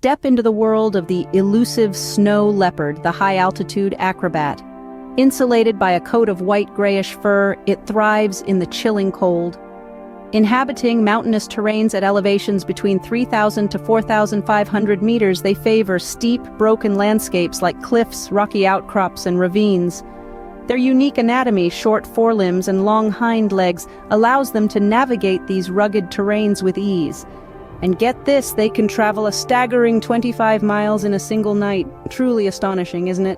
Step into the world of the elusive snow leopard, the high-altitude acrobat. Insulated by a coat of white-grayish fur, it thrives in the chilling cold. Inhabiting mountainous terrains at elevations between 3,000 to 4,500 meters, they favor steep, broken landscapes like cliffs, rocky outcrops, and ravines. Their unique anatomy, short forelimbs and long hind legs, allows them to navigate these rugged terrains with ease. And get this, they can travel a staggering 25 miles in a single night. Truly astonishing, isn't it?